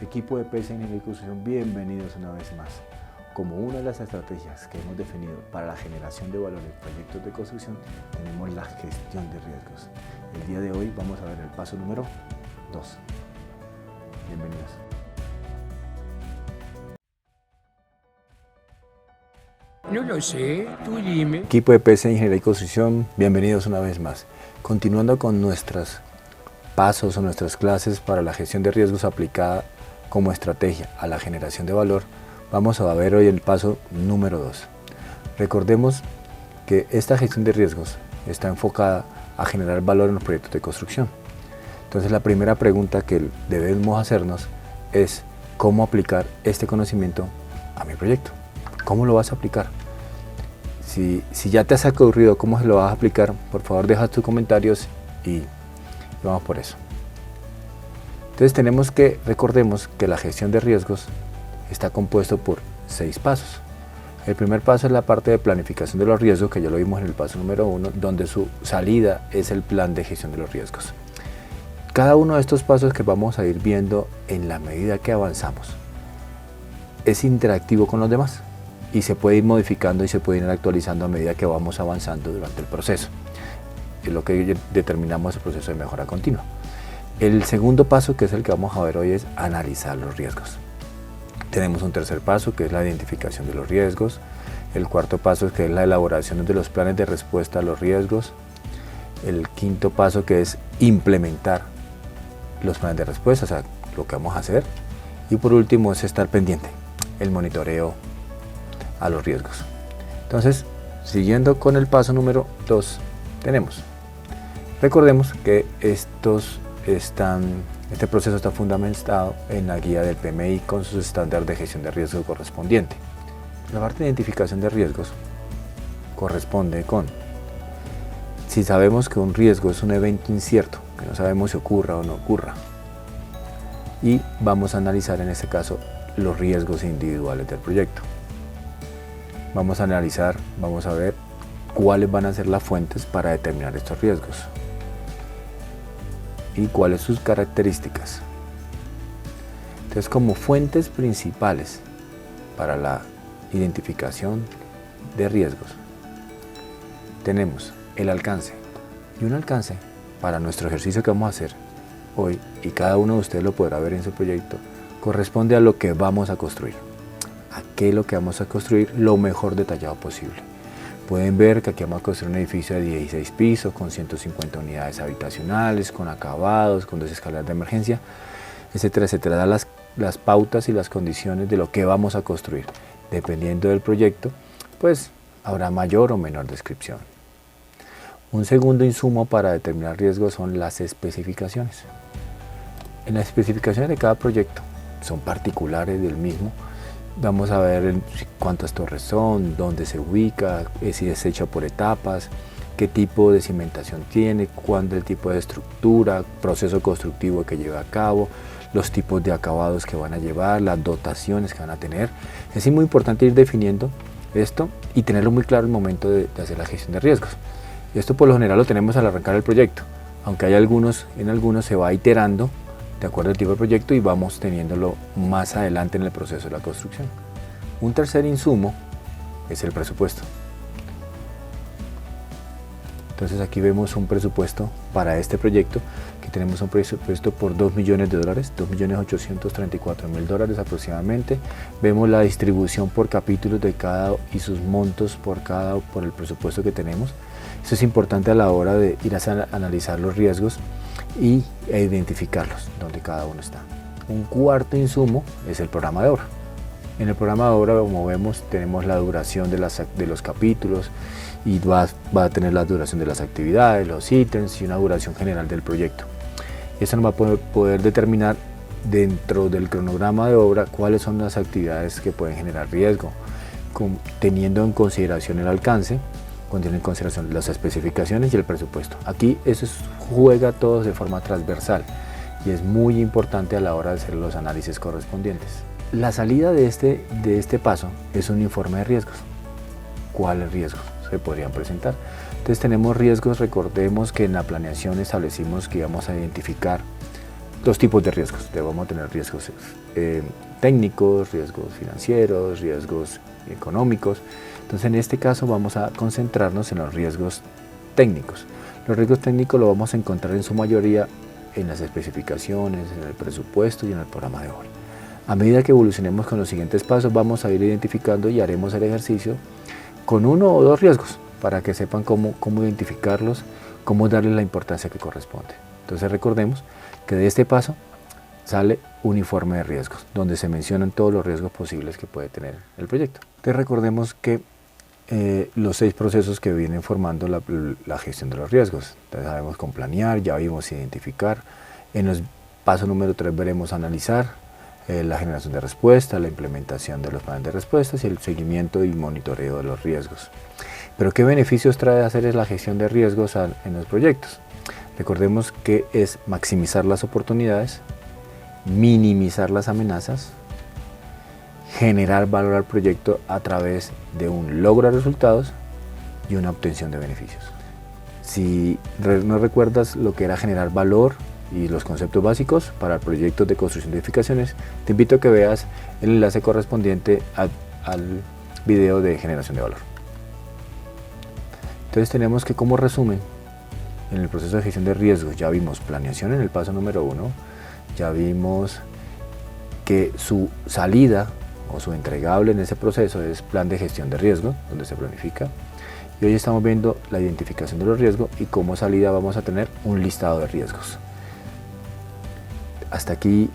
Equipo de PS Ingeniería y Construcción, bienvenidos una vez más. Como una de las estrategias que hemos definido para la generación de valor en proyectos de construcción, tenemos la gestión de riesgos. El día de hoy vamos a ver el paso número 2. Bienvenidos. No lo sé, tú dime. Equipo de PS Ingeniería y Construcción, bienvenidos una vez más. Continuando con nuestros pasos o nuestras clases para la gestión de riesgos aplicada como estrategia a la generación de valor, vamos a ver hoy el paso número 2. Recordemos que esta gestión de riesgos está enfocada a generar valor en los proyectos de construcción. Entonces la primera pregunta que debemos hacernos es ¿cómo aplicar este conocimiento a mi proyecto? ¿Cómo lo vas a aplicar? Si ya te has ocurrido cómo se lo vas a aplicar, por favor deja tus comentarios y vamos por eso. Entonces recordemos que la gestión de riesgos está compuesto por 6 pasos. El primer paso es la parte de planificación de los riesgos, que ya lo vimos en el paso número 1, donde su salida es el plan de gestión de los riesgos. Cada uno de estos pasos que vamos a ir viendo en la medida que avanzamos es interactivo con los demás y se puede ir modificando y se puede ir actualizando a medida que vamos avanzando durante el proceso. Es lo que determinamos el proceso de mejora continua. El segundo paso, que es el que vamos a ver hoy, es analizar los riesgos. Tenemos un tercer paso, que es la identificación de los riesgos. El cuarto paso, que es la elaboración de los planes de respuesta a los riesgos. El quinto paso, que es implementar los planes de respuesta, o sea, lo que vamos a hacer. Y por último es estar pendiente, el monitoreo a los riesgos. Entonces, siguiendo con el paso número 2, recordemos que este proceso está fundamentado en la guía del PMI con sus estándares de gestión de riesgo correspondiente. La parte de identificación de riesgos corresponde con si sabemos que un riesgo es un evento incierto, que no sabemos si ocurra o no ocurra, y vamos a analizar en este caso los riesgos individuales del proyecto. Vamos a ver cuáles van a ser las fuentes para determinar estos riesgos y cuáles sus características. Entonces, como fuentes principales para la identificación de riesgos tenemos el alcance, y un alcance para nuestro ejercicio que vamos a hacer hoy, y cada uno de ustedes lo podrá ver en su proyecto, corresponde a lo que vamos a construir. ¿A qué es lo que vamos a construir? Lo mejor detallado posible. Pueden ver que aquí vamos a construir un edificio de 16 pisos con 150 unidades habitacionales, con acabados, con 2 escaleras de emergencia, etcétera, etcétera. Da las pautas y las condiciones de lo que vamos a construir. Dependiendo del proyecto, pues habrá mayor o menor descripción. Un segundo insumo para determinar riesgos son las especificaciones. En las especificaciones de cada proyecto, son particulares del mismo, vamos a ver cuántas torres son, dónde se ubica, si es hecho por etapas, qué tipo de cimentación tiene, cuándo el tipo de estructura, proceso constructivo que lleva a cabo, los tipos de acabados que van a llevar, las dotaciones que van a tener. Es muy importante ir definiendo esto y tenerlo muy claro al momento de hacer la gestión de riesgos. Esto por lo general lo tenemos al arrancar el proyecto, aunque en algunos se va iterando de acuerdo al tipo de proyecto y vamos teniéndolo más adelante en el proceso de la construcción. Un tercer insumo es el presupuesto. Entonces aquí vemos un presupuesto para este proyecto, que tenemos un presupuesto por $2 millones, $2.834.000 aproximadamente. Vemos la distribución por capítulos de cada y sus montos por el presupuesto que tenemos. Esto es importante a la hora de ir a analizar los riesgos e identificarlos, donde cada uno está. Un cuarto insumo es el programa de obra. En el programa de obra, como vemos, tenemos la duración de los capítulos y va a tener la duración de las actividades, los ítems y una duración general del proyecto. Eso nos va a poder determinar dentro del cronograma de obra cuáles son las actividades que pueden generar riesgo, teniendo en consideración el alcance, teniendo en consideración las especificaciones y el presupuesto. Aquí eso juega todo de forma transversal y es muy importante a la hora de hacer los análisis correspondientes. La salida de este paso es un informe de riesgos. ¿Cuáles riesgos se podrían presentar? Entonces tenemos riesgos, recordemos que en la planeación establecimos que íbamos a identificar dos tipos de riesgos. Vamos a tener riesgos técnicos, riesgos financieros, riesgos económicos. Entonces en este caso vamos a concentrarnos en los riesgos técnicos. Los riesgos técnicos los vamos a encontrar en su mayoría en las especificaciones, en el presupuesto y en el programa de obra. A medida que evolucionemos con los siguientes pasos vamos a ir identificando y haremos el ejercicio con uno o dos riesgos para que sepan cómo identificarlos, cómo darles la importancia que corresponde. Entonces recordemos que de este paso sale un informe de riesgos, donde se mencionan todos los riesgos posibles que puede tener el proyecto. Entonces recordemos que los 6 procesos que vienen formando la gestión de los riesgos. Entonces sabemos con planear, ya vimos identificar, en el paso número 3 veremos analizar, la generación de respuesta, la implementación de los planes de respuestas y el seguimiento y monitoreo de los riesgos. Pero ¿qué beneficios trae hacer la gestión de riesgos en los proyectos? Recordemos que es maximizar las oportunidades, minimizar las amenazas, generar valor al proyecto a través de un logro de resultados y una obtención de beneficios. Si no recuerdas lo que era generar valor y los conceptos básicos para proyectos de construcción de edificaciones, te invito a que veas el enlace correspondiente al video de generación de valor. Entonces tenemos que, como resumen, en el proceso de gestión de riesgos ya vimos planeación en el paso número 1, ya vimos que su salida o su entregable en ese proceso es plan de gestión de riesgo, donde se planifica. Y hoy estamos viendo la identificación de los riesgos y como salida vamos a tener un listado de riesgos. Hasta aquí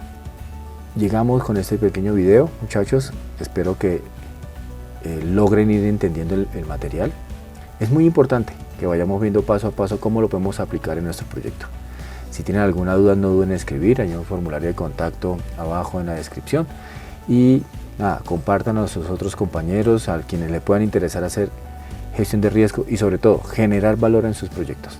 llegamos con este pequeño video, muchachos. Espero que logren ir entendiendo el material. Es muy importante que vayamos viendo paso a paso cómo lo podemos aplicar en nuestro proyecto. Si tienen alguna duda, no duden en escribir, hay un formulario de contacto abajo en la descripción. Y nada, compartan a sus otros compañeros, a quienes le puedan interesar hacer gestión de riesgo y sobre todo generar valor en sus proyectos.